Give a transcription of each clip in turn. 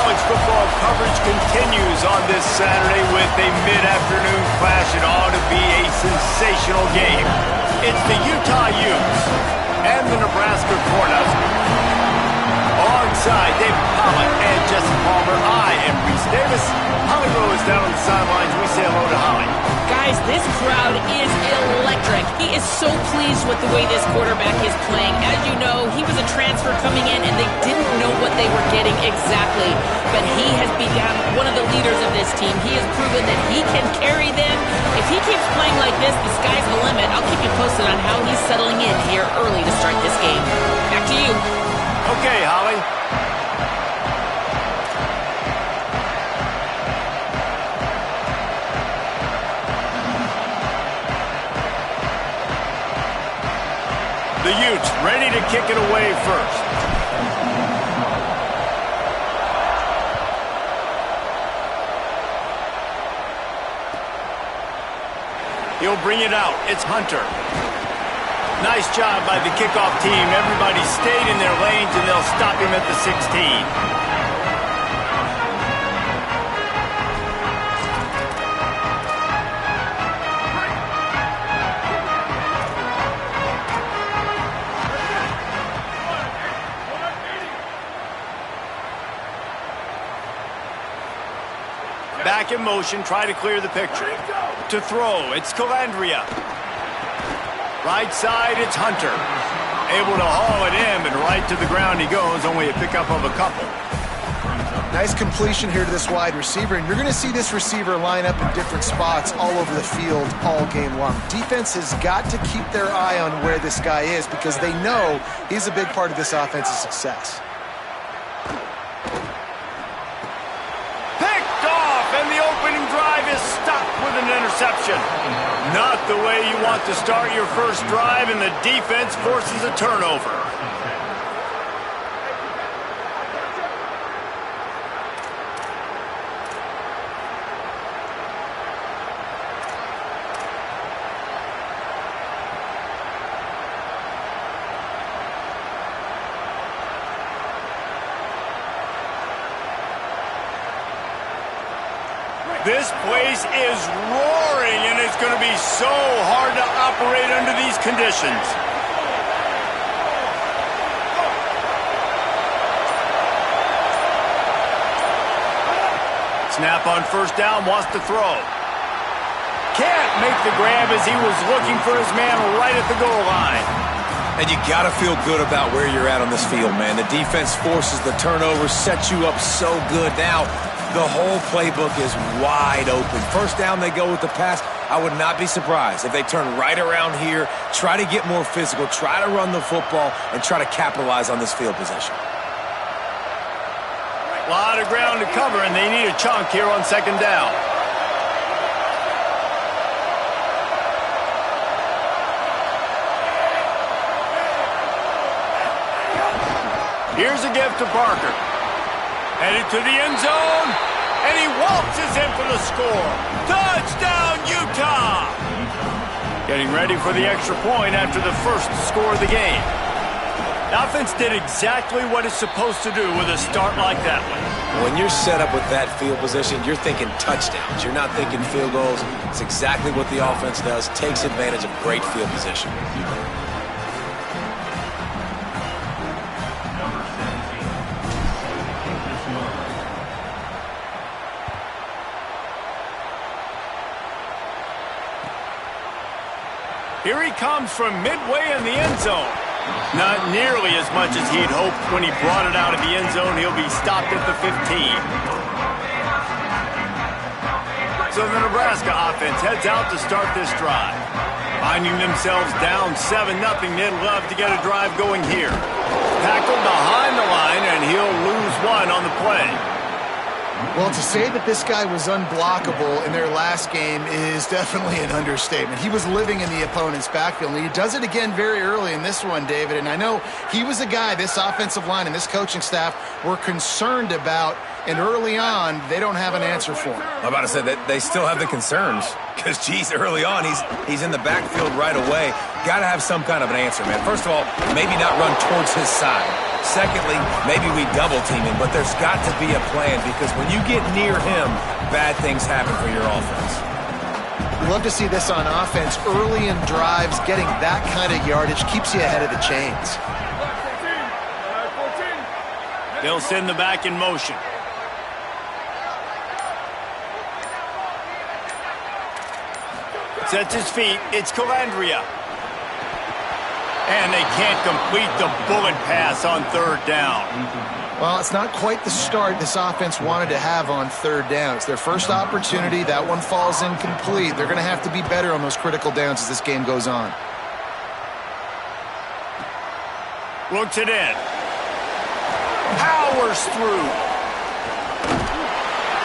College football coverage continues on this Saturday with a mid-afternoon clash. It ought to be a sensational game. It's the Utah Utes and the Nebraska Cornhuskers. Alongside David Pollock and Jesse Palmer, I am Reese Davis. Holly Rowe is down on the sidelines. We say hello to Holly. Guys, this crowd is electric. He is so pleased with the way this quarterback is playing. As you know, he was a transfer coming in, and they didn't know what they were getting exactly. But he has become one of the leaders of this team. He has proven that he can carry them. If he keeps playing like this, the sky's the limit. I'll keep you posted on how he's settling in here early to start this game. Back to you. Okay, Holly. The Utes ready to kick it away first. He'll bring it out. It's Hunter. Nice job by the kickoff team. Everybody stayed in their lanes, and they'll stop him at the 16. Back in motion, try to clear the picture. To throw, it's Calandria. Right side, it's Hunter. Able to haul it in, and right to the ground he goes, only a pickup of a couple. Nice completion here to this wide receiver, and you're going to see this receiver line up in different spots all over the field all game long. Defense has got to keep their eye on where this guy is because they know he's a big part of this offense's success. With an interception. Not the way you want to start your first drive, and the defense forces a turnover. This place is roaring, and it's going to be so hard to operate under these conditions. Snap on first down, wants to throw. Can't make the grab as he was looking for his man right at the goal line. And you got to feel good about where you're at on this field, man. The defense forces the turnover, sets you up so good. Now, the whole playbook is wide open. First down, they go with the pass. I would not be surprised if they turn right around here, try to get more physical, try to run the football, and try to capitalize on this field position. A lot of ground to cover, and they need a chunk here on second down. Here's a gift to Parker. Headed to the end zone, and he waltzes in for the score. Touchdown, Utah! Getting ready for the extra point after the first score of the game. The offense did exactly what it's supposed to do with a start like that one. When you're set up with that field position, you're thinking touchdowns. You're not thinking field goals. It's exactly what the offense does, takes advantage of great field position. Here he comes from midway in the end zone. Not nearly as much as he'd hoped when he brought it out of the end zone. He'll be stopped at the 15. So the Nebraska offense heads out to start this drive. Finding themselves down 7-0, they'd love to get a drive going here. Tackled behind the line, and he'll lose one on the play. Well, to say that this guy was unblockable in their last game is definitely an understatement. He was living in the opponent's backfield, and he does it again very early in this one, David. And I know he was a guy this offensive line and this coaching staff were concerned about, and early on, they don't have an answer for him. I'm about to say that they still have the concerns because, geez, early on, he's in the backfield right away. Got to have some kind of an answer, man. First of all, maybe not run towards his side. Secondly, maybe we double team him, but there's got to be a plan because when you get near him, bad things happen for your offense. We love to see this on offense. Early in drives, getting that kind of yardage keeps you ahead of the chains. They'll send the back in motion. Sets his feet. It's Calandria. And they can't complete the bullet pass on third down. Well, it's not quite the start this offense wanted to have on third down. It's their first opportunity. That one falls incomplete. They're going to have to be better on those critical downs as this game goes on. Looks it in. Powers through.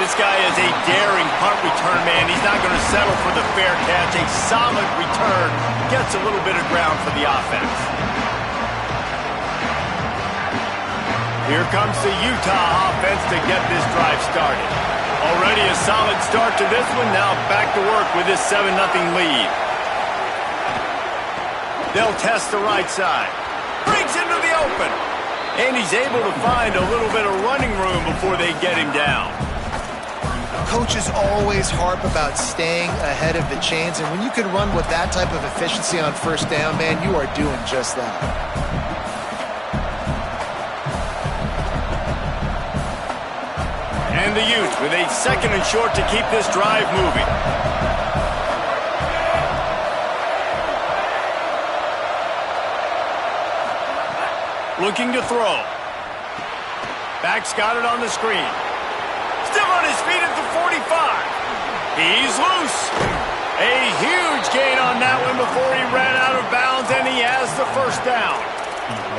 This guy is a daring punt return man. He's not going to settle for the fair catch. A solid return. Gets a little bit of ground for the offense. Here comes the Utah offense to get this drive started. Already a solid start to this one. Now back to work with this 7-0 lead. They'll test the right side. Breaks into the open. And he's able to find a little bit of running room before they get him down. Coaches always harp about staying ahead of the chains, and when you can run with that type of efficiency on first down, man, you are doing just that. And the Utes with a 2nd and short to keep this drive moving. Looking to throw. Back's got it on the screen. Still on his feet at the 45. He's loose. A huge gain on that one before he ran out of bounds, and he has the first down.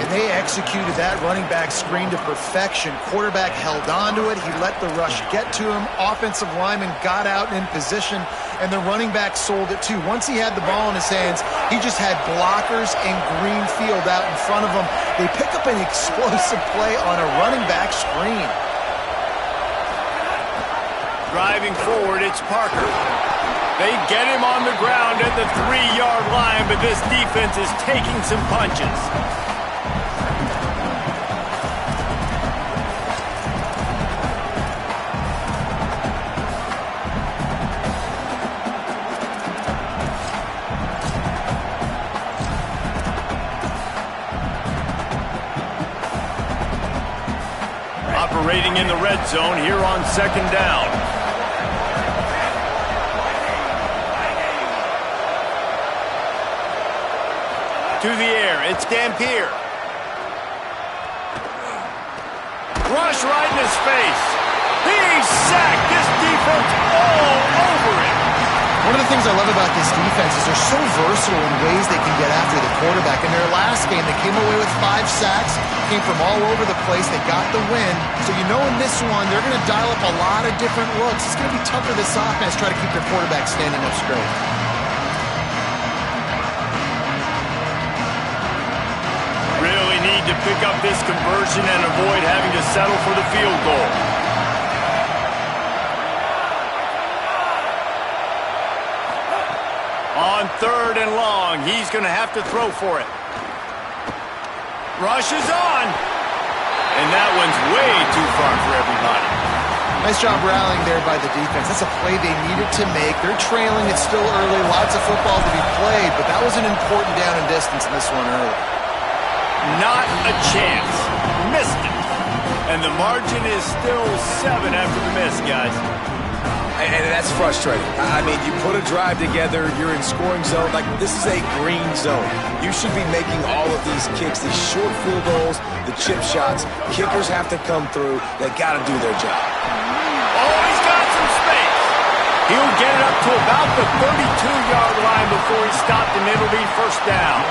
And they executed that running back screen to perfection. Quarterback held on to it. He let the rush get to him. Offensive lineman got out in position, and the running back sold it too. Once he had the ball in his hands, he just had blockers and green field out in front of him. They pick up an explosive play on a running back screen. Driving forward, it's Parker. They get him on the ground at the 3-yard line, but this defense is taking some punches. Operating in the red zone here on 2nd down. To the air, it's Dampier. Rush right in his face. He's sacked. This defense all over him. One of the things I love about this defense is they're so versatile in ways they can get after the quarterback. In their last game, they came away with 5 sacks, came from all over the place. They got the win. So you know in this one, they're going to dial up a lot of different looks. It's going to be tough for this offense to try to keep their quarterback standing up straight. Really need to pick up this conversion and avoid having to settle for the field goal. On 3rd and long, he's going to have to throw for it. Rush is on. And that one's way too far for everybody. Nice job rallying there by the defense. That's a play they needed to make. They're trailing. It's still early. Lots of football to be played, but that was an important down and distance in this one early. Not a chance. Missed it. And the margin is still 7 after the miss, guys. And that's frustrating. I mean, you put a drive together, you're in scoring zone. Like, this is a green zone. You should be making all of these kicks, these short field goals, the chip shots. Kickers have to come through. They got to do their job. Oh, he's got some space. He'll get it up to about the 32-yard line before he's stopped, and it'll be first down.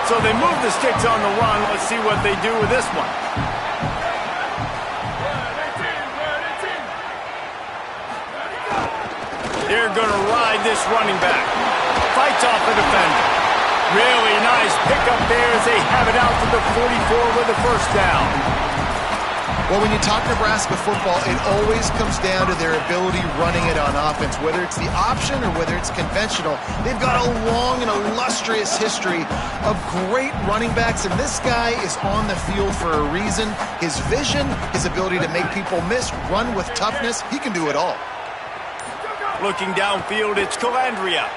So they move the sticks on the run. Let's see what they do with this one. They're going to ride this running back. Fights off the defender. Really nice pickup there as they have it out to the 44 with the first down. Well, when you talk Nebraska football, it always comes down to their ability running it on offense, whether it's the option or whether it's conventional. They've got a long and illustrious history of great running backs, and this guy is on the field for a reason. His vision, his ability to make people miss, run with toughness, he can do it all. Looking downfield, it's Calandria.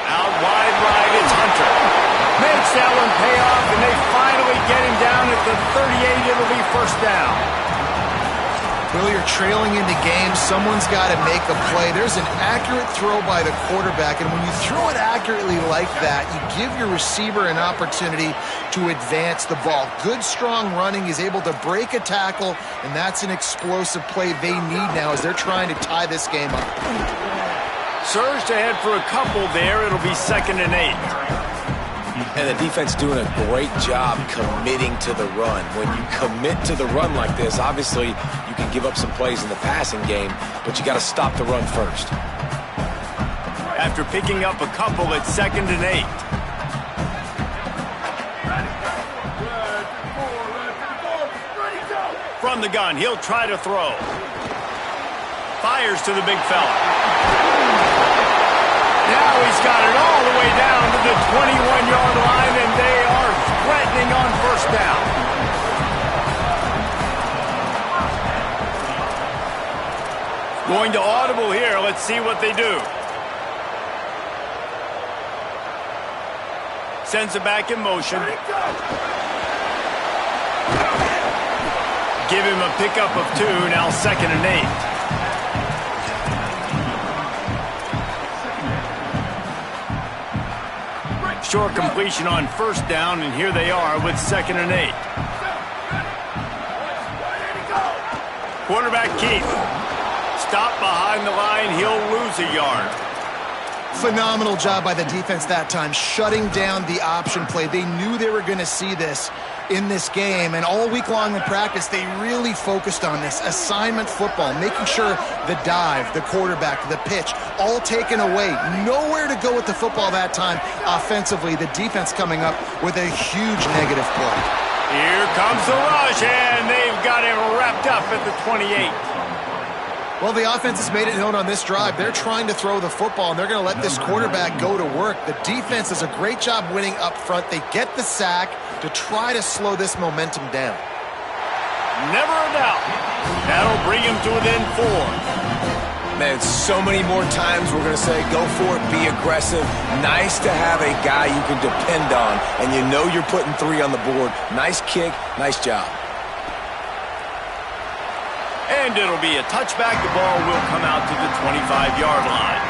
Out wide right, it's Hunter. Makes that one pay off, and they finally get him down at the 38. It'll be first down. Well, you're trailing into games. Someone's got to make a play. There's an accurate throw by the quarterback, and when you throw it accurately like that, you give your receiver an opportunity to advance the ball. Good, strong running. He's able to break a tackle, and that's an explosive play they need now as they're trying to tie this game up. Surged ahead for a couple there. It'll be 2nd and 8. And the defense doing a great job committing to the run. When you commit to the run like this, obviously you can give up some plays in the passing game, but you got to stop the run first. After picking up a couple, it's 2nd and 8. From the gun, he'll try to throw. Fires to the big fella. Now he's got it all the way down to the 21-yard line, and they are threatening on first down. Going to audible here. Let's see what they do. Sends it back in motion. Give him a pickup of 2, now 2nd and 8. Short completion on first down, and here they are with 2nd and 8. Quarterback Keith. Stop behind the line. He'll lose a yard. Phenomenal job by the defense that time, shutting down the option play. They knew they were going to see this in this game, and all week long in practice, they really focused on this assignment football, making sure the dive, the quarterback, the pitch, all taken away. Nowhere to go with the football that time offensively. The defense coming up with a huge negative play. Here comes the rush, and they've got him wrapped up at the 28. Well, the offense has made it known on this drive. They're trying to throw the football, and they're going to let this quarterback go to work. The defense does a great job winning up front. They get the sack to try to slow this momentum down. Never a doubt. That'll bring him to within 4. Man, so many more times we're going to say, go for it, be aggressive. Nice to have a guy you can depend on, and you know you're putting 3 on the board. Nice kick, nice job. And it'll be a touchback. The ball will come out to the 25-yard line.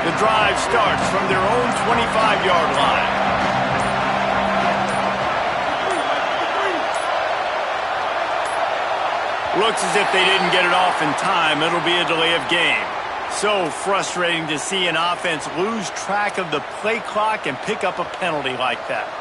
The drive starts from their own 25-yard line. Looks as if they didn't get it off in time. It'll be a delay of game. So frustrating to see an offense lose track of the play clock and pick up a penalty like that.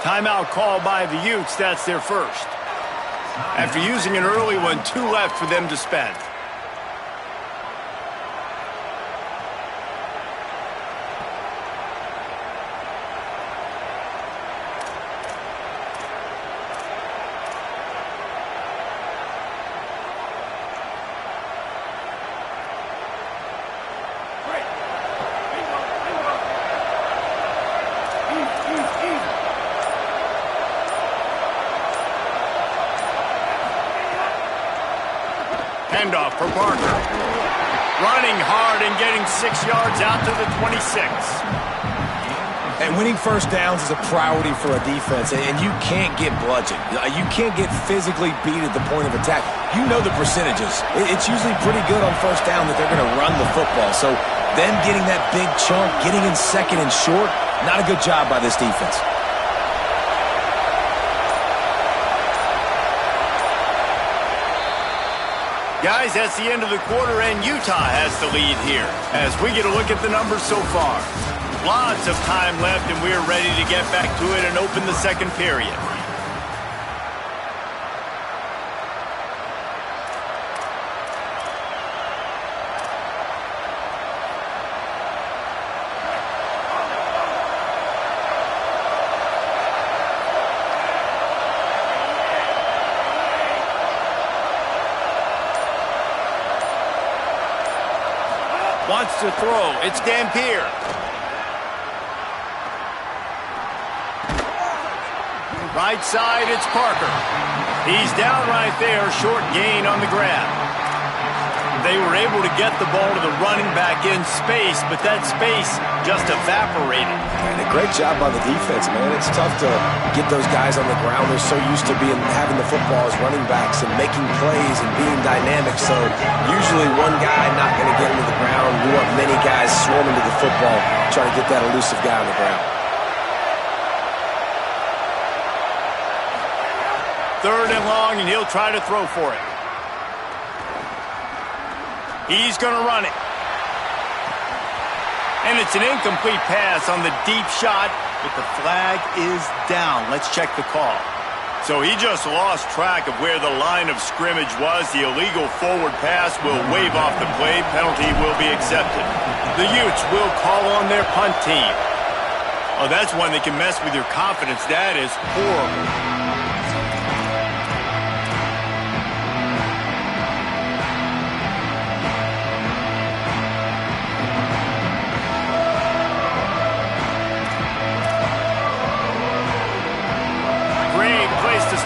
Timeout called by the Utes. That's their first. After using an early one, 2 left for them to spend. Handoff for Parker. Running hard and getting 6 yards out to the 26. And winning first downs is a priority for a defense, and you can't get bludgeoned. You can't get physically beat at the point of attack. You know the percentages. It's usually pretty good on first down that they're going to run the football. So them getting that big chunk, getting in second and short, not a good job by this defense. Guys, that's the end of the quarter, and Utah has the lead here as we get a look at the numbers so far. Lots of time left, and we're ready to get back to it and open the second period. Wants to throw. It's Dampier. Right side, it's Parker. He's down right there, short gain on the grab. They were able to get the ball to the running back in space, but that space just evaporated. And a great job by the defense, man. It's tough to get those guys on the ground. They're so used to having the football as running backs and making plays and being dynamic. So usually one guy not going to get into the ground. You want many guys swarming to the football, trying to get that elusive guy on the ground. Third and long, and he'll try to throw for it. He's going to run it. And it's an incomplete pass on the deep shot, but the flag is down. Let's check the call. So he just lost track of where the line of scrimmage was. The illegal forward pass will wave off the play. Penalty will be accepted. The Utes will call on their punt team. Oh, that's one that can mess with your confidence. That is horrible.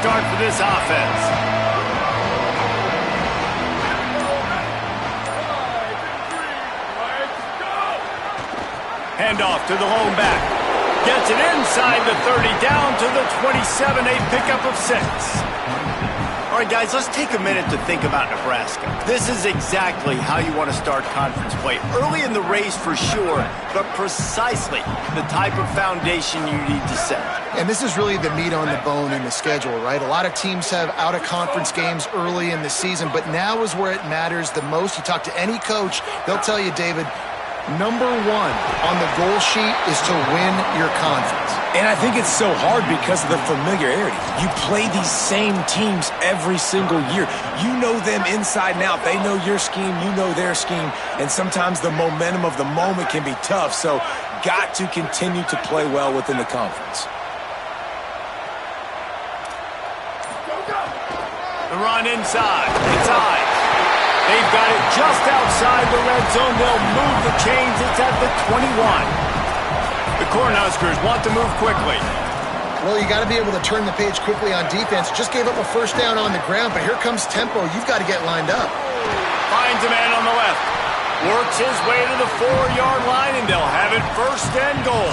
Start for this offense. Handoff to the lone back. Gets it inside the 30, down to the 27, a pickup of 6. All right, guys, let's take a minute to think about Nebraska. This is exactly how you want to start conference play. Early in the race for sure, but precisely the type of foundation you need to set. And this is really the meat on the bone in the schedule, right? A lot of teams have out-of-conference games early in the season, but now is where it matters the most. You talk to any coach, they'll tell you, David, number 1 on the goal sheet is to win your conference. And I think it's so hard because of the familiarity. You play these same teams every single year. You know them inside and out. They know your scheme, you know their scheme, and sometimes the momentum of the moment can be tough, so got to continue to play well within the conference. The run inside. It's Ives. They've got it just outside the red zone. They'll move the chains. It's at the 21. The Cornhuskers want to move quickly. Well, you got to be able to turn the page quickly on defense. Just gave up a first down on the ground, but here comes tempo. You've got to get lined up. Finds a man on the left. Works his way to the 4-yard line, and they'll have it first and goal.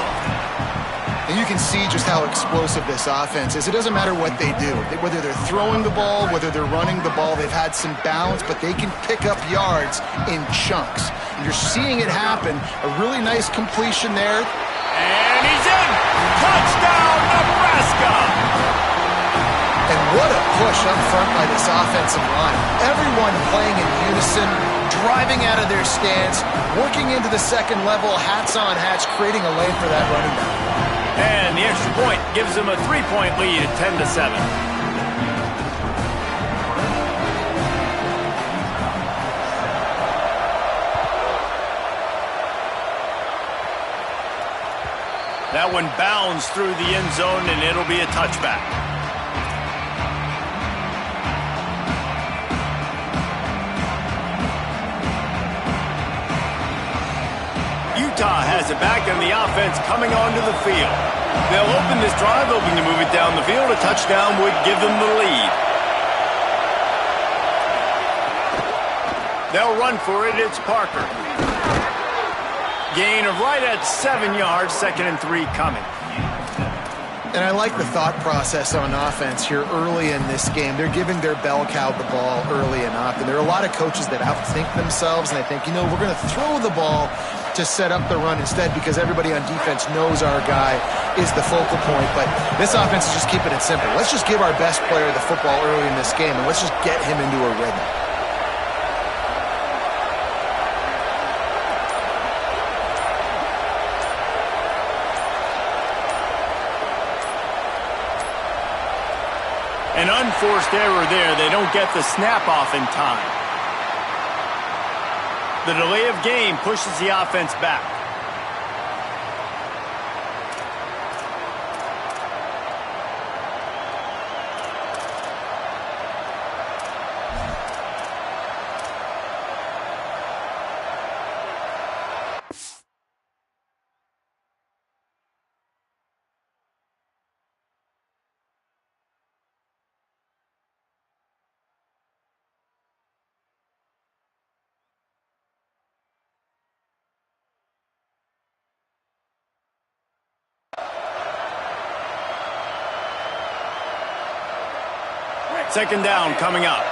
And you can see just how explosive this offense is. It doesn't matter what they do. Whether they're throwing the ball, whether they're running the ball, they've had some balance, but they can pick up yards in chunks. And you're seeing it happen. A really nice completion there. And he's in! Touchdown, Nebraska! And what a push up front by this offensive line. Everyone playing in unison, driving out of their stance, working into the second level, hats on hats, creating a lane for that running back. And the extra point gives them a 3-point lead at 10-7. That one bounds through the end zone, and it'll be a touchback. Utah has it back, and the offense coming onto the field. They'll open this drive, hoping to move it down the field. A touchdown would give them the lead. They'll run for it. It's Parker. Gain of right at 7 yards, 2nd and 3 coming. And I like the thought process on offense here early in this game. They're giving their bell cow the ball early and often. There are a lot of coaches that outthink themselves, and I think, we're going to throw the ball to set up the run instead because everybody on defense knows our guy is the focal point. But this offense is just keeping it simple. Let's just give our best player the football early in this game, and let's just get him into a rhythm. An unforced error there. They don't get the snap off in time. The delay of game pushes the offense back. Second down coming up.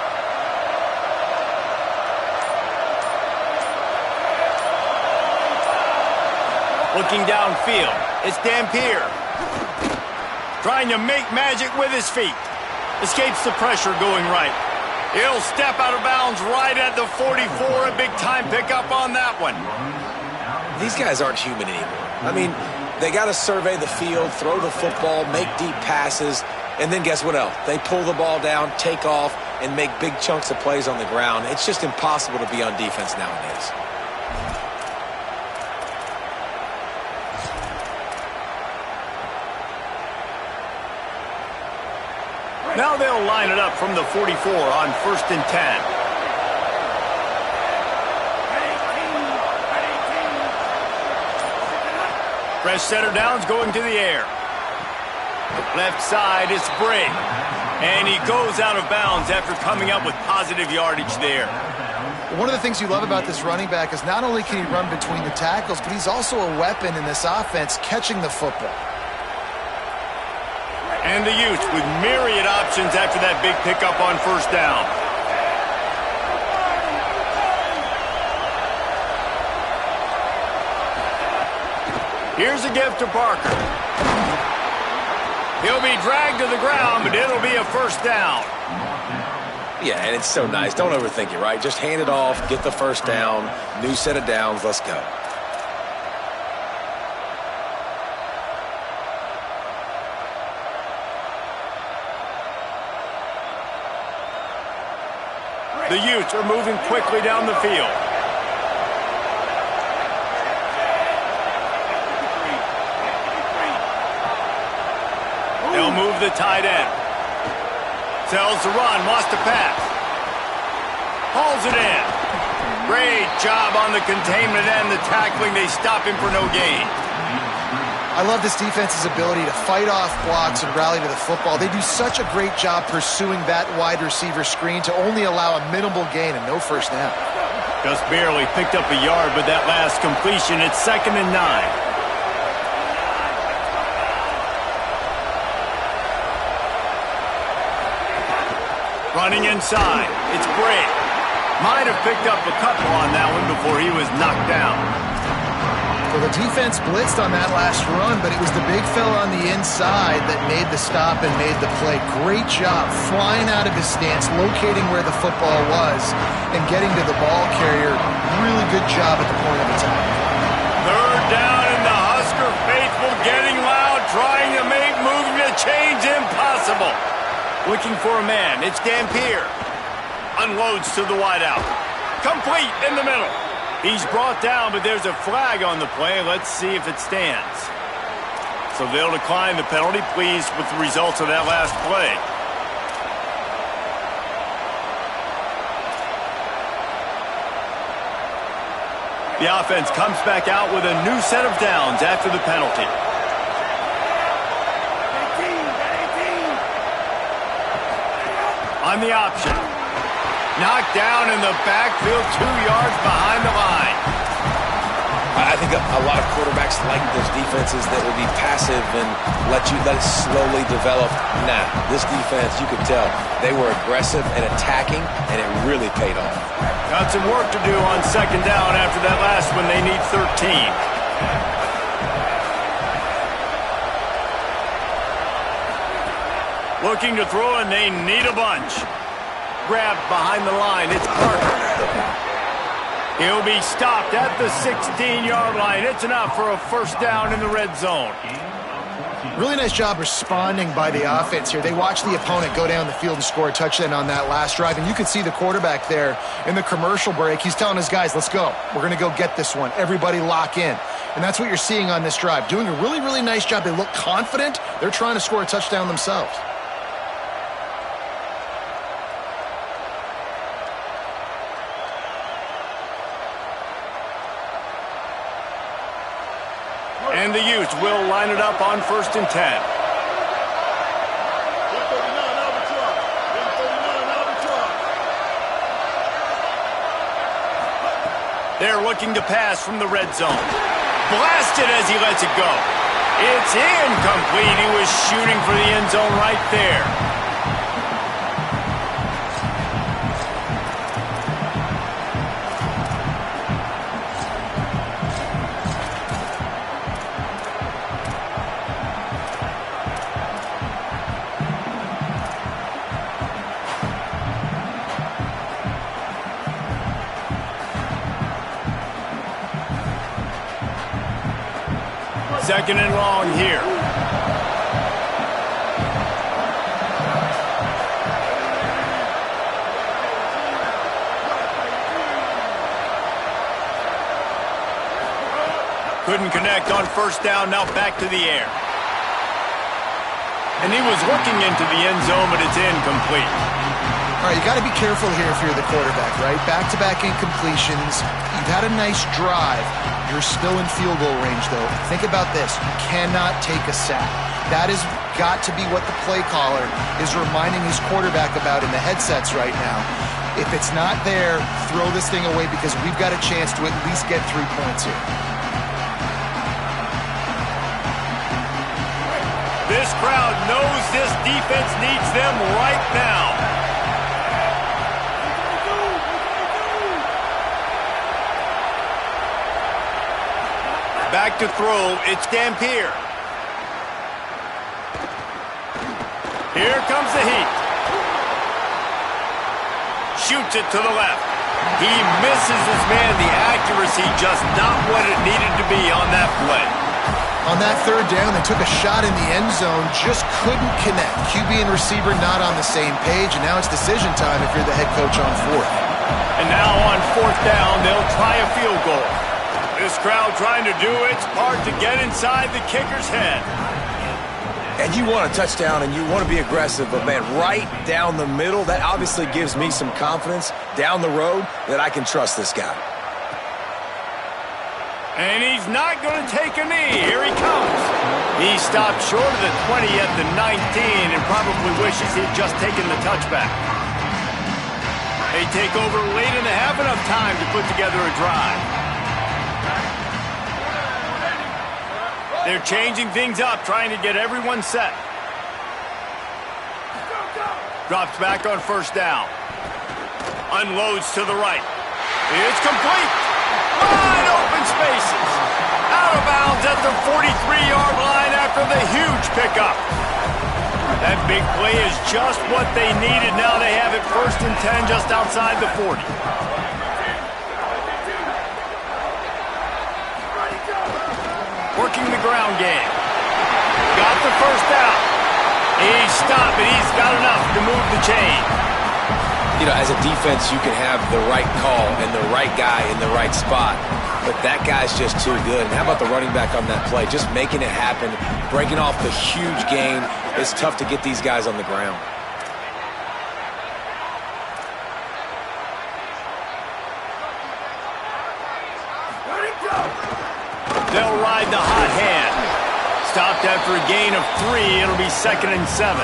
Looking downfield, it's Dampier. Trying to make magic with his feet. Escapes the pressure going right. He'll step out of bounds right at the 44. A big-time pickup on that one. These guys aren't human anymore. I mean, they got to survey the field, throw the football, make deep passes. And then guess what else? They pull the ball down, take off, and make big chunks of plays on the ground. It's just impossible to be on defense nowadays. Now they'll line it up from the 44 on 1st and 10. Fresh setter downs going to the air. Left side, it's Briggs. And he goes out of bounds after coming up with positive yardage there. One of the things you love about this running back is not only can he run between the tackles, but he's also a weapon in this offense catching the football. And the Utes with myriad options after that big pickup on 1st down. Here's a gift to Parker. He'll be dragged to the ground, but it'll be a 1st down. Yeah, and it's so nice. Don't overthink it, right? Just hand it off, get the 1st down, new set of downs, let's go. The Utes are moving quickly down the field. They'll move the tight end. Tells the run, wants to pass. Hauls it in. Great job on the containment and the tackling. They stop him for no gain. I love this defense's ability to fight off blocks and rally to the football. They do such a great job pursuing that wide receiver screen to only allow a minimal gain and no 1st down. Just barely picked up a yard with that last completion. It's 2nd and 9. Running inside, it's Briggs. Might have picked up a couple on that one before he was knocked down. Well, the defense blitzed on that last run, but it was the big fella on the inside that made the stop and made the play. Great job flying out of his stance, locating where the football was, and getting to the ball carrier. Really good job at the point of attack. 3rd down, and the Husker faithful getting loud trying to make moving the chains impossible. Looking for a man. It's Dampier. Unloads to the wideout. Complete in the middle. He's brought down, but there's a flag on the play. Let's see if it stands. So they'll decline the penalty. Pleased with the results of that last play. The offense comes back out with a new set of downs after the penalty. On the option. Knocked down in the backfield, 2 yards behind the line. I think a lot of quarterbacks like those defenses that will be passive and let it slowly develop. Nah, this defense, you could tell, they were aggressive and attacking, and it really paid off. Got some work to do on second down after that last one. They need 13. Looking to throw, and they need a bunch. Grabbed behind the line. It's Carter. He'll be stopped at the 16-yard line. It's enough for a first down in the red zone. Really nice job responding by the offense here. They watched the opponent go down the field and score a touchdown on that last drive, and you could see the quarterback there in the commercial break. He's telling his guys, let's go. We're going to go get this one. Everybody lock in. And that's what you're seeing on this drive. Doing a really, really nice job. They look confident. They're trying to score a touchdown themselves. And the Utes will line it up on 1st and 10. They're looking to pass from the red zone. Blasted as he lets it go. It's incomplete. He was shooting for the end zone right there. Second and long here. Couldn't connect on first down. Now back to the air. And he was looking into the end zone, but it's incomplete. All right, you got to be careful here if you're the quarterback, right? Back-to-back incompletions. You've had a nice drive. You're still in field goal range, though. Think about this. You cannot take a sack. That has got to be what the play caller is reminding his quarterback about in the headsets right now. If it's not there, throw this thing away because we've got a chance to at least get 3 points here. This crowd knows this defense needs them right now. Back to throw, it's Dampier. Here comes the heat. Shoots it to the left. He misses his man. The accuracy just not what it needed to be on that play. On that third down, they took a shot in the end zone, just couldn't connect. QB and receiver not on the same page, and now it's decision time if you're the head coach on 4th. And now on 4th down, they'll try a field goal. This crowd trying to do its part to get inside the kicker's head. And you want a touchdown and you want to be aggressive, but man, right down the middle, that obviously gives me some confidence down the road that I can trust this guy. And he's not going to take a knee. Here he comes. He stopped short of the 20 at the 19 and probably wishes he'd just taken the touchback. They take over late and they have enough time to put together a drive. They're changing things up, trying to get everyone set. Drops back on first down. Unloads to the right. It's complete. Wide open spaces. Out of bounds at the 43-yard line after the huge pickup. That big play is just what they needed. Now they have it 1st and 10 just outside the 40. Working the ground game. Got gets the first down. He's stopped, but he's got enough to move the chain. You know, as a defense, you can have the right call and the right guy in the right spot, but that guy's just too good. And how about the running back on that play? Just making it happen, breaking off the huge gain. It's tough to get these guys on the ground. They'll ride the hot hand. Stopped after a gain of 3. It'll be 2nd and 7.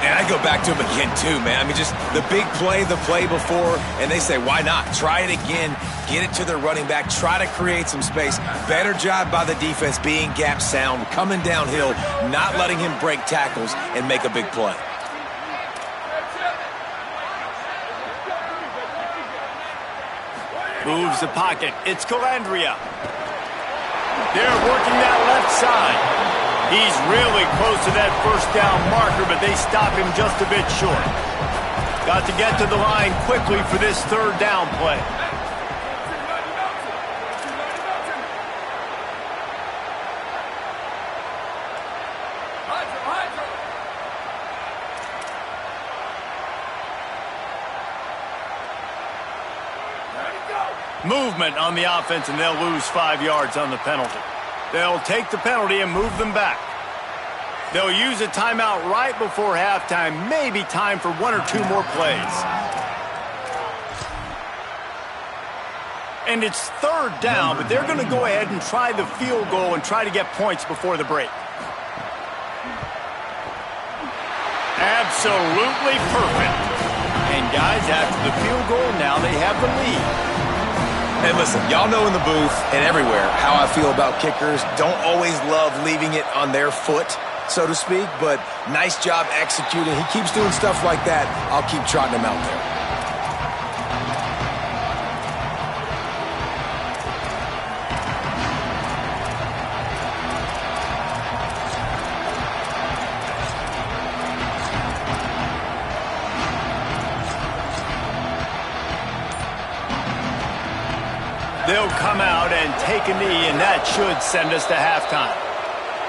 And I go back to him again, too, man. I mean, just the big play, the play before, and they say, why not? Try it again, get it to their running back, try to create some space. Better job by the defense being gap sound, coming downhill, not letting him break tackles and make a big play. Moves the pocket. It's Calandria. They're working that left side. He's really close to that first down marker, but they stop him just a bit short. Got to get to the line quickly for this 3rd down play. Movement on the offense, and they'll lose 5 yards on the penalty. They'll take the penalty and move them back. They'll use a timeout right before halftime, maybe time for 1 or 2 more plays. And it's 3rd down, but they're going to go ahead and try the field goal and try to get points before the break. Absolutely perfect. And guys, after the field goal, now they have the lead. And listen, y'all know in the booth and everywhere how I feel about kickers. Don't always love leaving it on their foot, so to speak, but nice job executing. He keeps doing stuff like that. I'll keep trotting him out there. They'll come out and take a knee, and that should send us to halftime.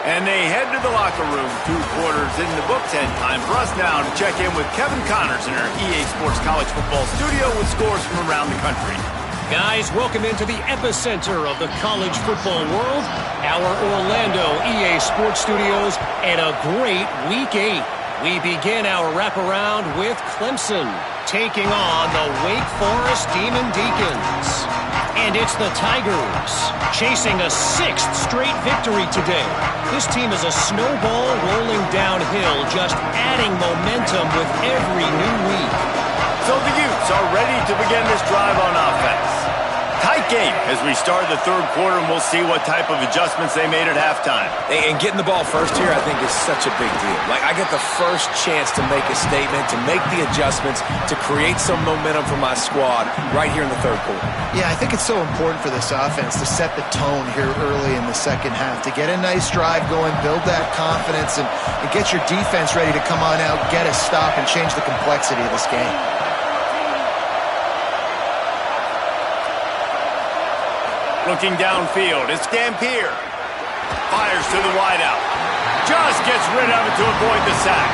And they head to the locker room. 2 quarters in the books, and time for us now to check in with Kevin Connors in our EA Sports College Football studio with scores from around the country. Guys, welcome into the epicenter of the college football world, our Orlando EA Sports Studios, and a great Week 8. We begin our wraparound with Clemson taking on the Wake Forest Demon Deacons. And it's the Tigers chasing a 6th straight victory today. This team is a snowball rolling downhill, just adding momentum with every new week. So the Utes are ready to begin this drive on offense. Tight game as we start the 3rd quarter, and we'll see what type of adjustments they made at halftime. And getting the ball first here, I think, is such a big deal. Like, I get the first chance to make a statement, to make the adjustments, to create some momentum for my squad right here in the 3rd quarter. Yeah, I think it's so important for this offense to set the tone here early in the 2nd half, to get a nice drive going, build that confidence, and get your defense ready to come on out, get a stop, and change the complexity of this game. Looking downfield, it's Dampier. Fires to the wideout. Just gets rid of it to avoid the sack.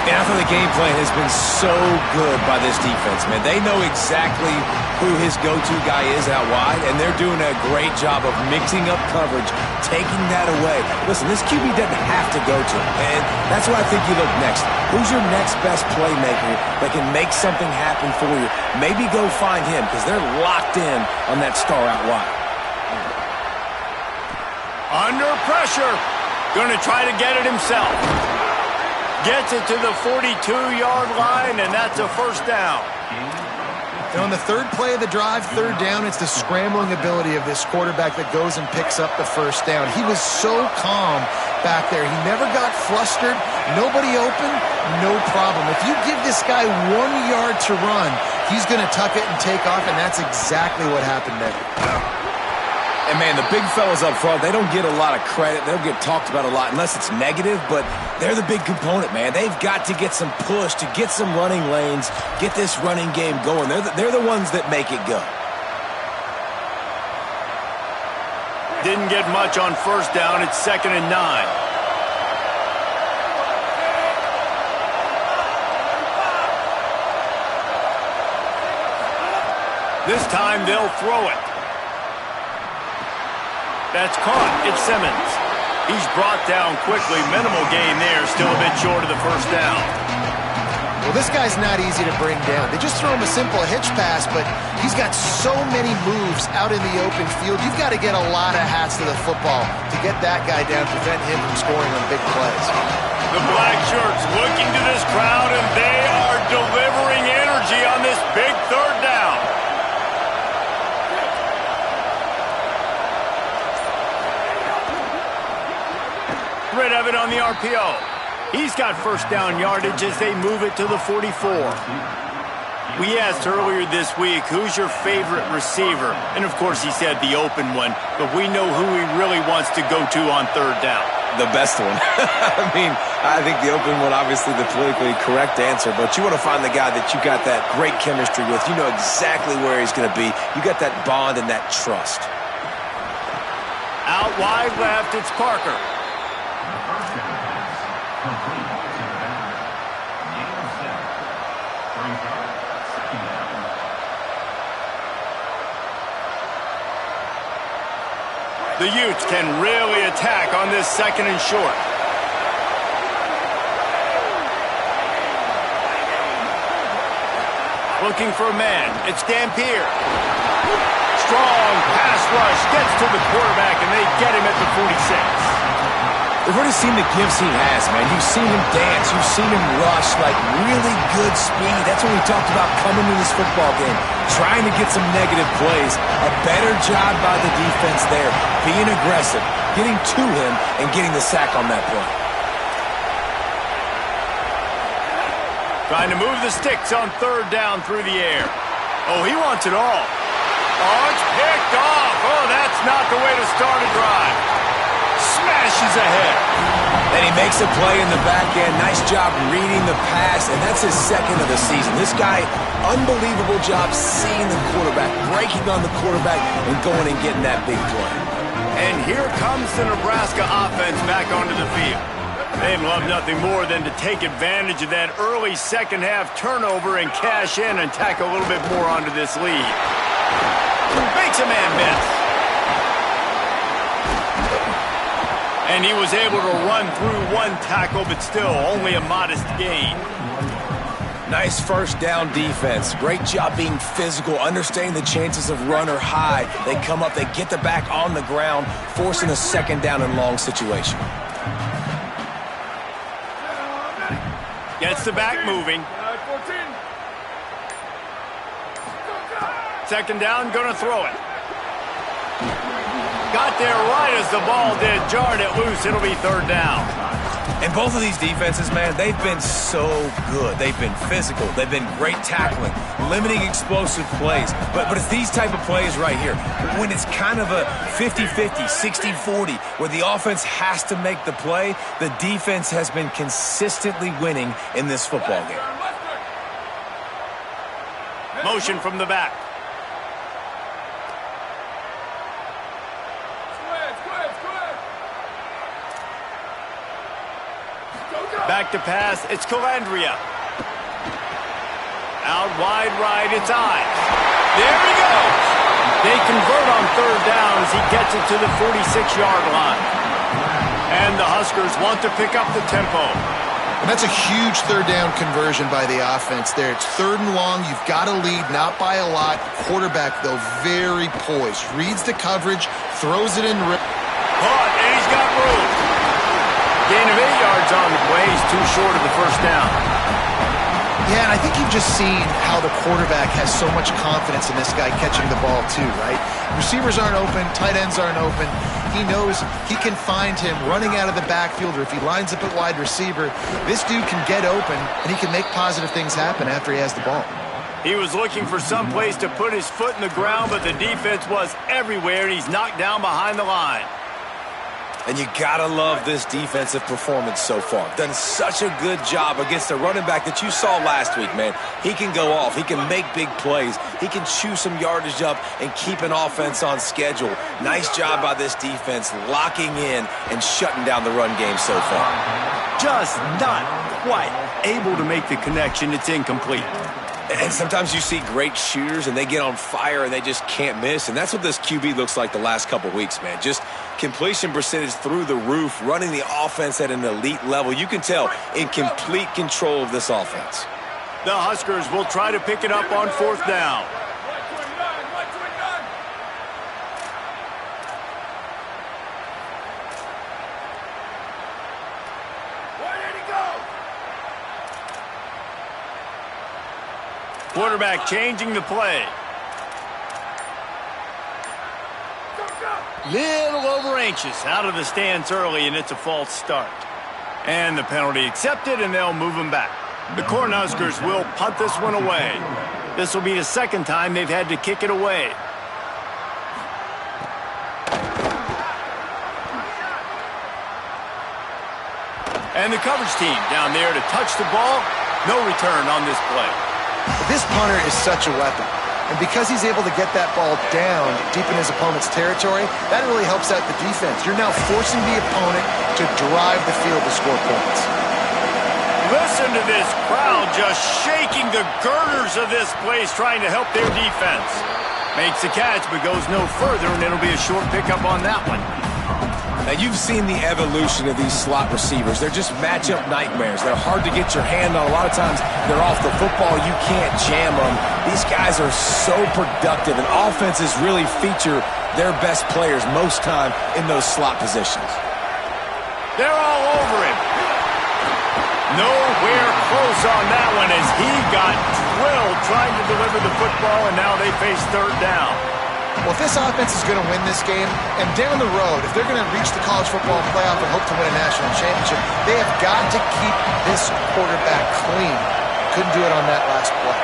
And I thought the game plan has been so good by this defense, man. They know exactly who his go-to guy is out wide, and they're doing a great job of mixing up coverage, taking that away. Listen, this QB doesn't have to go to him, and that's why I think you look next. Who's your next best playmaker that can make something happen for you? Maybe go find him, because they're locked in on that star out wide. Under pressure. Going to try to get it himself. Gets it to the 42-yard line, and that's a 1st down. And on the 3rd play of the drive, 3rd down, it's the scrambling ability of this quarterback that goes and picks up the 1st down. He was so calm back there. He never got flustered. Nobody open, no problem. If you give this guy 1 yard to run, he's going to tuck it and take off, and that's exactly what happened there. And, man, the big fellas up front, they don't get a lot of credit. They don't get talked about a lot unless it's negative, but they're the big component, man. They've got to get some push, to get some running lanes, get this running game going. They're the ones that make it go. Didn't get much on 1st down. It's 2nd and 9. This time they'll throw it. That's caught. It's Simmons. He's brought down quickly. Minimal gain there. Still a bit short of the first down. Well, this guy's not easy to bring down. They just throw him a simple hitch pass, but he's got so many moves out in the open field. You've got to get a lot of hats to the football to get that guy down, prevent him from scoring on big plays. The black shirts looking to this crowd, and they are delivering energy on this big third down. Red Evan on the RPO. He's got first down yardage as they move it to the 44. We asked earlier this week, who's your favorite receiver? And of course he said the open one, but we know who he really wants to go to on third down. The best one. I mean, I think the open one, obviously the politically correct answer, but you want to find the guy that you got that great chemistry with. You know exactly where he's going to be. You got that bond and that trust. Out wide left, it's Parker. The Utes can really attack on this second and short. Looking for a man. It's Dampier. Strong pass rush. Gets to the quarterback, and they get him at the 46. We've already seen the gifts he has, man. You've seen him dance. You've seen him rush, like really good speed. That's what we talked about coming to this football game, trying to get some negative plays. A better job by the defense there, being aggressive, getting to him, and getting the sack on that play. Trying to move the sticks on third down through the air. Oh, he wants it all. Oh, it's picked off. Oh, that's not the way to start a drive. Smashes ahead. And he makes a play in the back end. Nice job reading the pass, and that's his second of the season. This guy, unbelievable job seeing the quarterback, breaking on the quarterback, and going and getting that big play. And here comes the Nebraska offense back onto the field. They'd love nothing more than to take advantage of that early second half turnover and cash in and tack a little bit more onto this lead. Makes a man miss. And he was able to run through one tackle, but still only a modest gain. Nice first down defense. Great job being physical, understanding the chances of run or high. They come up, they get the back on the ground, forcing a second down and long situation. Gets the back moving. Second down, gonna throw it. Got there right as the ball did. Jarred it loose. It'll be third down. And both of these defenses, man, they've been so good. They've been physical. They've been great tackling, limiting explosive plays. But it's these type of plays right here, when it's kind of a 50-50, 60-40, where the offense has to make the play, the defense has been consistently winning in this football game. Motion from the back. Back to pass, it's Calandria. Out wide right, it's Ives. There he goes. They convert on third down as he gets it to the 46-yard line. And the Huskers want to pick up the tempo. And that's a huge third down conversion by the offense there. It's third and long. You've got to lead, not by a lot. Quarterback, though, very poised. Reads the coverage, throws it in. Caught, and he's got room. Gain of 8 yards on the play. He's too short of the first down. Yeah, and I think you've just seen how the quarterback has so much confidence in this guy catching the ball too, right? Receivers aren't open, tight ends aren't open. He knows he can find him running out of the backfield, or if he lines up at wide receiver, this dude can get open, and he can make positive things happen after he has the ball. He was looking for some place to put his foot in the ground, but the defense was everywhere, and he's knocked down behind the line. And you gotta love this defensive performance so far. Done such a good job against the running back that you saw last week, man. He can go off. He can make big plays. He can chew some yardage up and keep an offense on schedule. Nice job by this defense locking in and shutting down the run game so far. Just not quite able to make the connection. It's incomplete. And sometimes you see great shooters, and they get on fire, and they just can't miss. And that's what this QB looks like the last couple weeks, man. Just completion percentage through the roof, running the offense at an elite level. You can tell in complete control of this offense. The Huskers will try to pick it up on 4th down. Quarterback changing the play. Little over anxious, out of the stance early, and it's a false start. And the penalty accepted, and they'll move him back. The Cornhuskers will punt this one away. This will be the second time they've had to kick it away. And the coverage team down there to touch the ball. No return on this play. This punter is such a weapon. And because he's able to get that ball down deep in his opponent's territory, that really helps out the defense. You're now forcing the opponent to drive the field to score points. Listen to this crowd just shaking the girders of this place, trying to help their defense. Makes the catch, but goes no further, and it'll be a short pickup on that one. Now, you've seen the evolution of these slot receivers. They're just matchup nightmares. They're hard to get your hand on. A lot of times, they're off the football. You can't jam them. These guys are so productive, and offenses really feature their best players most time in those slot positions. They're all over him. Nowhere close on that one as he got drilled trying to deliver the football, and now they face 3rd down. Well, if this offense is going to win this game, and down the road, if they're going to reach the college football playoff and hope to win a national championship, they have got to keep this quarterback clean. Couldn't do it on that last play.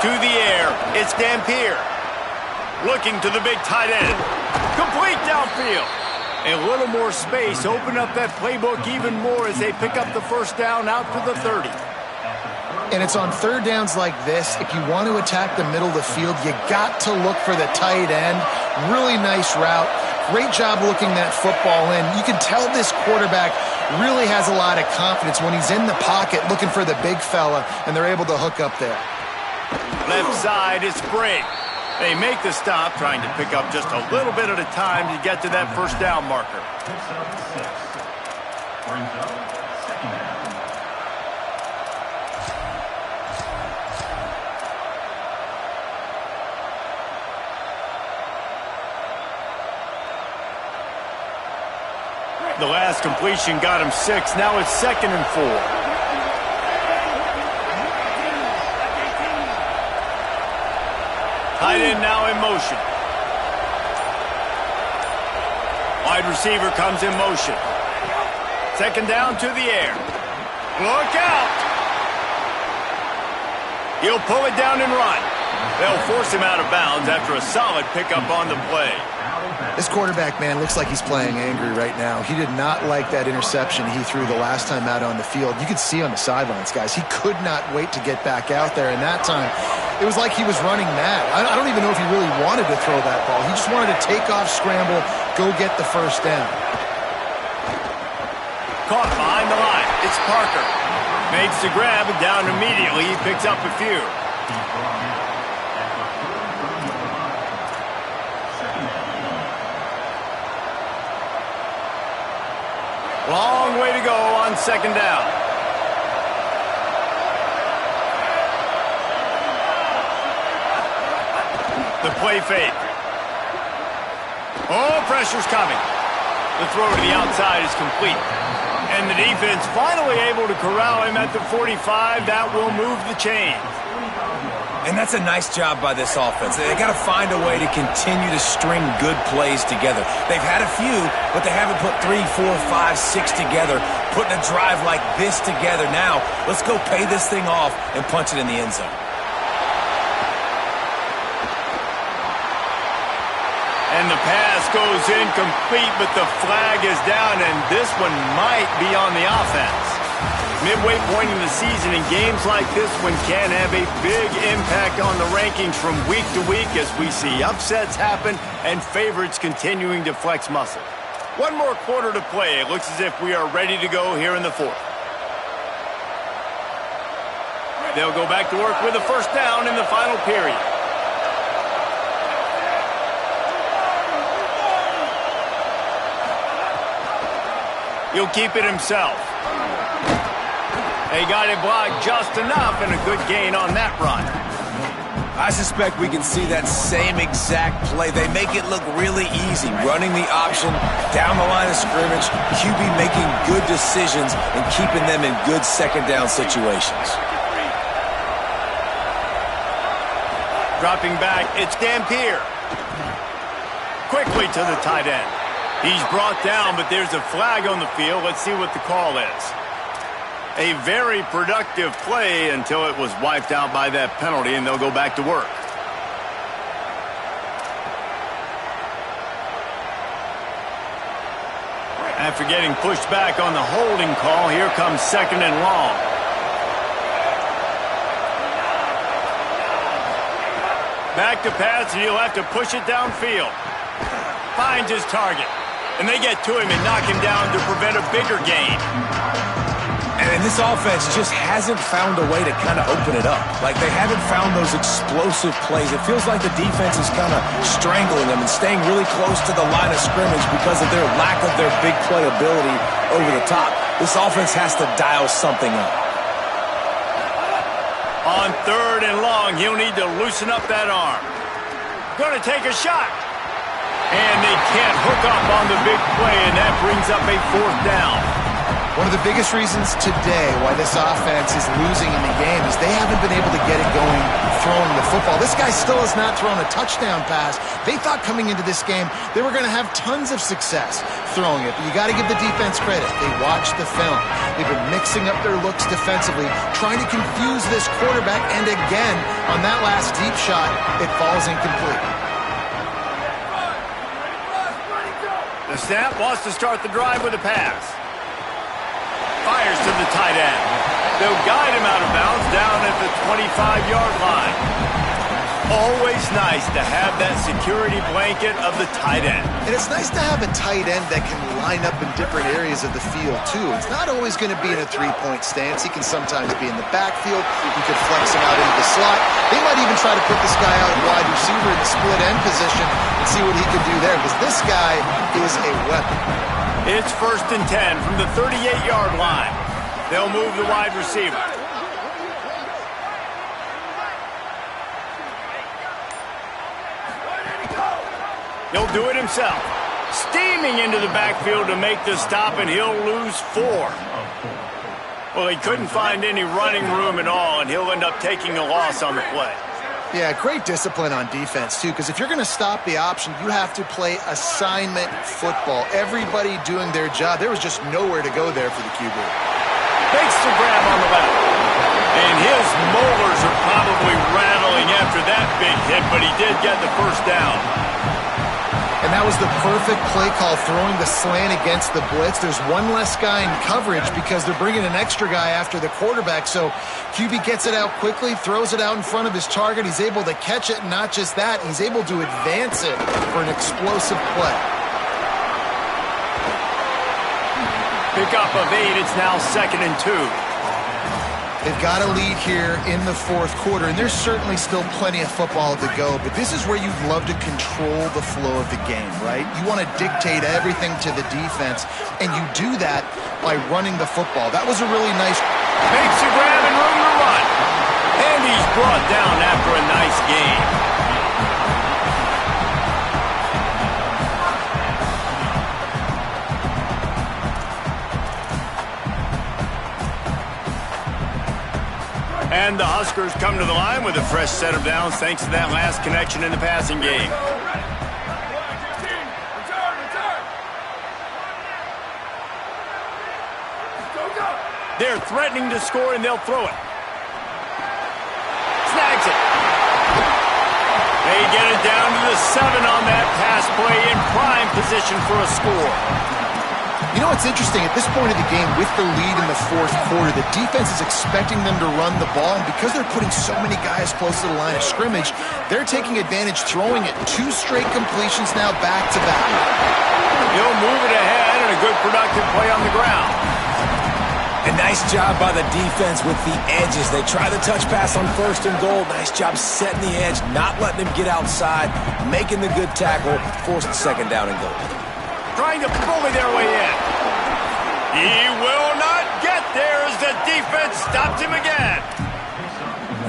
To the air, it's Dampier. Looking to the big tight end. Complete downfield. A little more space, open up that playbook even more as they pick up the 1st down out to the 30. And it's on 3rd downs like this, if you want to attack the middle of the field, you got to look for the tight end. Really nice route. Great job looking that football in. You can tell this quarterback really has a lot of confidence when he's in the pocket looking for the big fella, and they're able to hook up there. Left side is Briggs. They make the stop, trying to pick up just a little bit at a time to get to that 1st down marker. The last completion got him 6. Now it's 2nd and 4. Tight end now in motion. Wide receiver comes in motion. 2nd down to the air. Look out! He'll pull it down and run. They'll force him out of bounds after a solid pickup on the play. This quarterback, man, looks like he's playing angry right now. He did not like that interception he threw the last time out on the field. You could see on the sidelines, guys, he could not wait to get back out there. And that time, it was like he was running mad. I don't even know if he really wanted to throw that ball. He just wanted to take off, scramble, go get the 1st down. Caught behind the line. It's Parker. Makes the grab and down immediately. He picks up a few. Long way to go on 2nd down. The play fake. Oh, pressure's coming. The throw to the outside is complete. And the defense finally able to corral him at the 45. That will move the chains. And that's a nice job by this offense. They got to find a way to continue to string good plays together. They've had a few, but they haven't put 3, 4, 5, 6 together, putting a drive like this together. Now, let's go pay this thing off and punch it in the end zone. And the pass goes incomplete, but the flag is down, and this one might be on the offense. Midway point in the season, in games like this one can have a big impact on the rankings from week to week as we see upsets happen and favorites continuing to flex muscle. One more quarter to play. It looks as if we are ready to go here in the 4th. They'll go back to work with a first down in the final period. He'll keep it himself. They got it blocked just enough, and a good gain on that run. I suspect we can see that same exact play. They make it look really easy, running the option down the line of scrimmage, QB making good decisions and keeping them in good second down situations. Dropping back, it's Dampier. Quickly to the tight end. He's brought down, but there's a flag on the field. Let's see what the call is. A very productive play until it was wiped out by that penalty, and they'll go back to work. After getting pushed back on the holding call, here comes second and long. Back to pass, and he'll have to push it downfield. Finds his target, and they get to him and knock him down to prevent a bigger gain. And this offense just hasn't found a way to kind of open it up. Like, they haven't found those explosive plays. It feels like the defense is kind of strangling them and staying really close to the line of scrimmage because of their lack of their big play ability over the top. This offense has to dial something up. On third and long, he'll need to loosen up that arm. Going to take a shot. And they can't hook up on the big play, and that brings up a fourth down. One of the biggest reasons today why this offense is losing in the game is they haven't been able to get it going throwing the football. This guy still has not thrown a touchdown pass. They thought coming into this game they were going to have tons of success throwing it, but you got to give the defense credit. They watched the film. They've been mixing up their looks defensively, trying to confuse this quarterback, and again, on that last deep shot, it falls incomplete. The snap wants to start the drive with a pass. Fires to the tight end. They'll guide him out of bounds down at the 25-yard line. Always nice to have that security blanket of the tight end. And it's nice to have a tight end that can line up in different areas of the field, too. It's not always going to be in a three-point stance. He can sometimes be in the backfield. You could flex him out into the slot. They might even try to put this guy out at wide receiver in the split end position and see what he can do there, because this guy is a weapon. It's first and 10 from the 38-yard line. They'll move the wide receiver. He'll do it himself. Steaming into the backfield to make the stop, and he'll lose 4. Well, he couldn't find any running room at all, and he'll end up taking a loss on the play. Yeah, great discipline on defense, too, because if you're going to stop the option, you have to play assignment football. Everybody doing their job. There was just nowhere to go there for the QB. Makes the grab on the left. And his molars are probably rattling after that big hit, but he did get the first down. And that was the perfect play call, throwing the slant against the blitz. There's one less guy in coverage because they're bringing an extra guy after the quarterback. So QB gets it out quickly, throws it out in front of his target. He's able to catch it, and not just that, he's able to advance it for an explosive play. Pickup of 8, it's now 2nd and 2. They've got a lead here in the fourth quarter, and there's certainly still plenty of football to go, but this is where you'd love to control the flow of the game, right? You want to dictate everything to the defense, and you do that by running the football. That was a really nice... Makes a grab and room to run. And he's brought down after a nice game. And the Huskers come to the line with a fresh set of downs thanks to that last connection in the passing game. They're threatening to score, and they'll throw it. Snags it. They get it down to the 7 on that pass play, in prime position for a score. You know what's interesting? At this point of the game, with the lead in the fourth quarter, the defense is expecting them to run the ball, and because they're putting so many guys close to the line of scrimmage, they're taking advantage, throwing it. 2 straight completions now back-to-back. He'll move it ahead, and a good productive play on the ground. And nice job by the defense with the edges. They try the touch pass on 1st and goal. Nice job setting the edge, not letting him get outside, making the good tackle, forced the 2nd down and goal. Trying to bully their way in. He will not get there as the defense stops him again.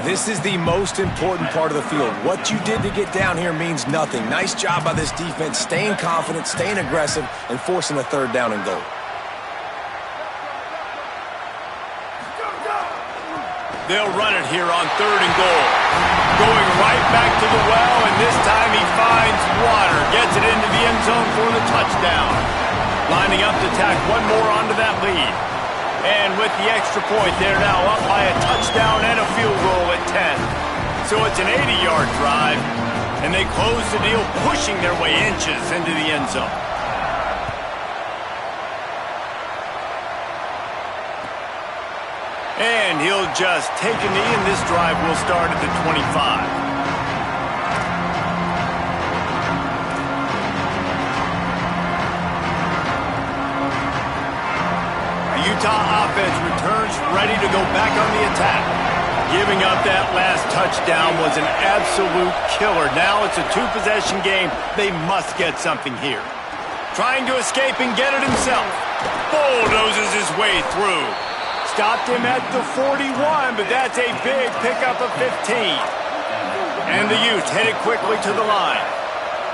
This is the most important part of the field. What you did to get down here means nothing. Nice job by this defense, staying confident, staying aggressive, and forcing the 3rd down and goal. They'll run it here on 3rd and goal. Going right back to the well, and this time he finds water. Gets it into the end zone for the touchdown. Lining up to tack one more onto that lead. And with the extra point, they're now up by a touchdown and a field goal at 10. So it's an 80-yard drive, and they close the deal, pushing their way inches into the end zone. And he'll just take a knee, and this drive will start at the 25. The Utah offense returns ready to go back on the attack. Giving up that last touchdown was an absolute killer. Now it's a 2-possession game. They must get something here. Trying to escape and get it himself. Bulldozes his way through. Stopped him at the 41, but that's a big pickup of 15. And the Utes headed quickly to the line.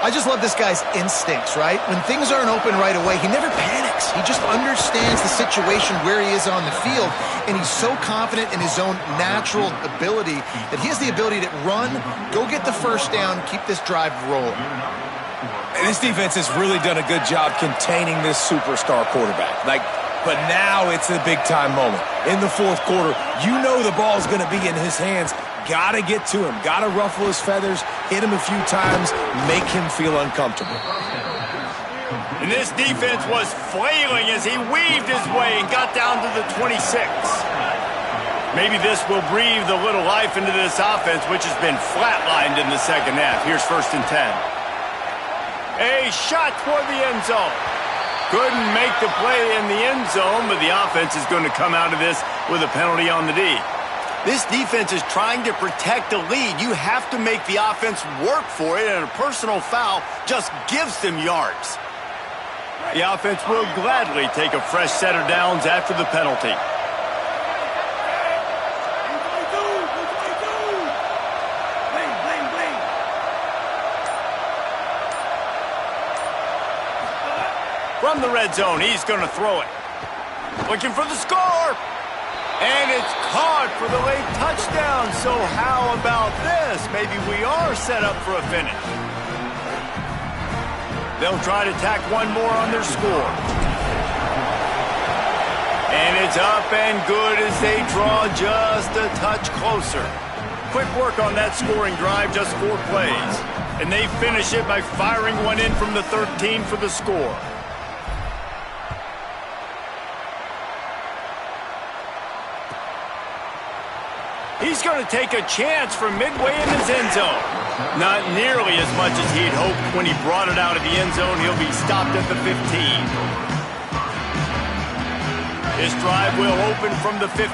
I just love this guy's instincts, right? When things aren't open right away, he never panics. He just understands the situation where he is on the field, and he's so confident in his own natural ability that he has the ability to run, go get the 1st down, keep this drive rolling. This defense has really done a good job containing this superstar quarterback. But now it's a big-time moment. In the 4th quarter, you know the ball's going to be in his hands. Got to get to him. Got to ruffle his feathers, hit him a few times, make him feel uncomfortable. And this defense was flailing as he weaved his way and got down to the 26. Maybe this will breathe a little life into this offense, which has been flatlined in the 2nd half. Here's 1st and 10. A shot toward the end zone. Couldn't make the play in the end zone, but the offense is going to come out of this with a penalty on the D. This defense is trying to protect the lead. You have to make the offense work for it, and a personal foul just gives them yards. The offense will gladly take a fresh set of downs after the penalty. From the red zone, he's going to throw it. Looking for the score. And it's caught for the late touchdown. So how about this? Maybe we are set up for a finish. They'll try to tack one more on their score. And it's up and good as they draw just a touch closer. Quick work on that scoring drive, just 4 plays. And they finish it by firing one in from the 13 for the score. He's going to take a chance from midway in his end zone. Not nearly as much as he'd hoped when he brought it out of the end zone. He'll be stopped at the 15. This drive will open from the 15.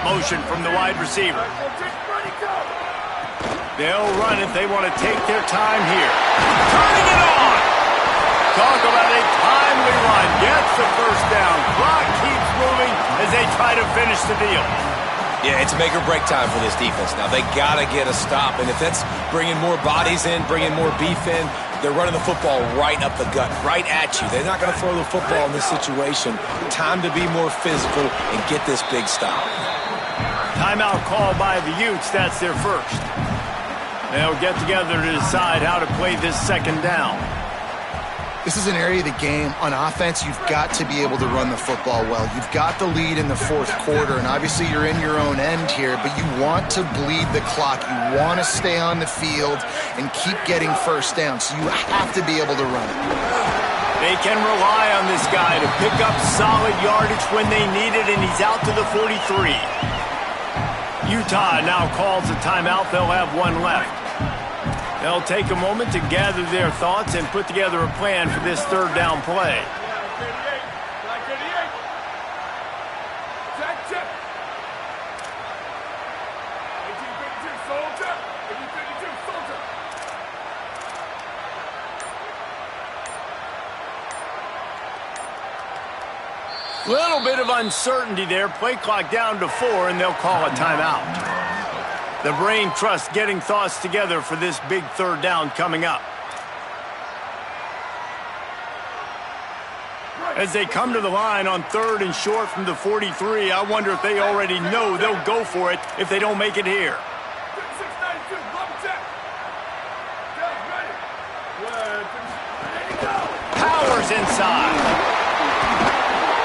Motion from the wide receiver. They'll run if they want to take their time here. Turning it on! Talk about a timely run. Gets the 1st down. Clock keeps moving as they try to finish the deal. Yeah, it's make or break time for this defense. Now, they got to get a stop, and if that's bringing more bodies in, bringing more beef in, they're running the football right up the gut, right at you. They're not going to throw the football in this situation. Time to be more physical and get this big stop. Timeout call by the Utes. That's their first. They'll get together to decide how to play this 2nd down. This is an area of the game. On offense, you've got to be able to run the football well. You've got the lead in the 4th quarter, and obviously you're in your own end here, but you want to bleed the clock. You want to stay on the field and keep getting 1st down, so you have to be able to run it. They can rely on this guy to pick up solid yardage when they need it, and he's out to the 43. Utah now calls a timeout. They'll have one left. They'll take a moment to gather their thoughts and put together a plan for this 3rd down play. Little bit of uncertainty there. Play clock down to 4, and they'll call a timeout. The brain trust getting thoughts together for this big third down coming up. As they come to the line on 3rd and short from the 43, I wonder if they already know they'll go for it if they don't make it here. Powers inside.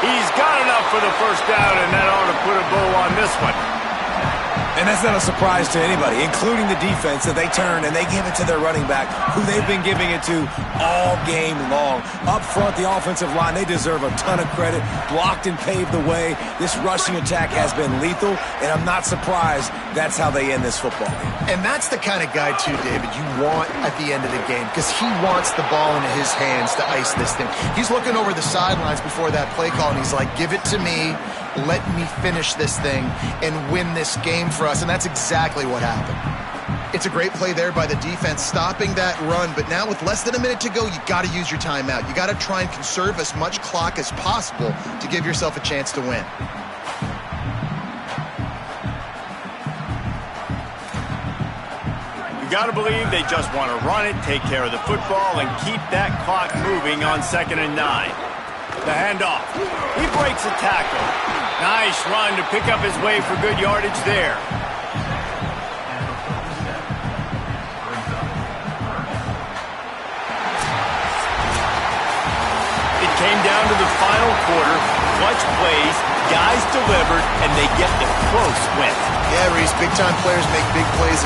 He's got enough for the first down, and that ought to put a bow on this one. And that's not a surprise to anybody, including the defense, that they turn and they give it to their running back, who they've been giving it to all game long. Up front, the offensive line, they deserve a ton of credit. Blocked and paved the way. This rushing attack has been lethal, and I'm not surprised that's how they end this football game. And that's the kind of guy, too, David, you want at the end of the game, because he wants the ball into his hands to ice this thing. He's looking over the sidelines before that play call, and he's like, give it to me. Let me finish this thing and win this game for us. And that's exactly what happened. It's a great play there by the defense, stopping that run. But now with less than a minute to go, you got to use your timeout. You got to try and conserve as much clock as possible to give yourself a chance to win. You got to believe they just want to run it, take care of the football, and keep that clock moving on 2nd and 9. The handoff. He breaks a tackle. Nice run to pick up his way for good yardage there. It came down to the final quarter. Clutch plays, guys delivered, and they get the close win. Yeah, Reese, big-time players make big plays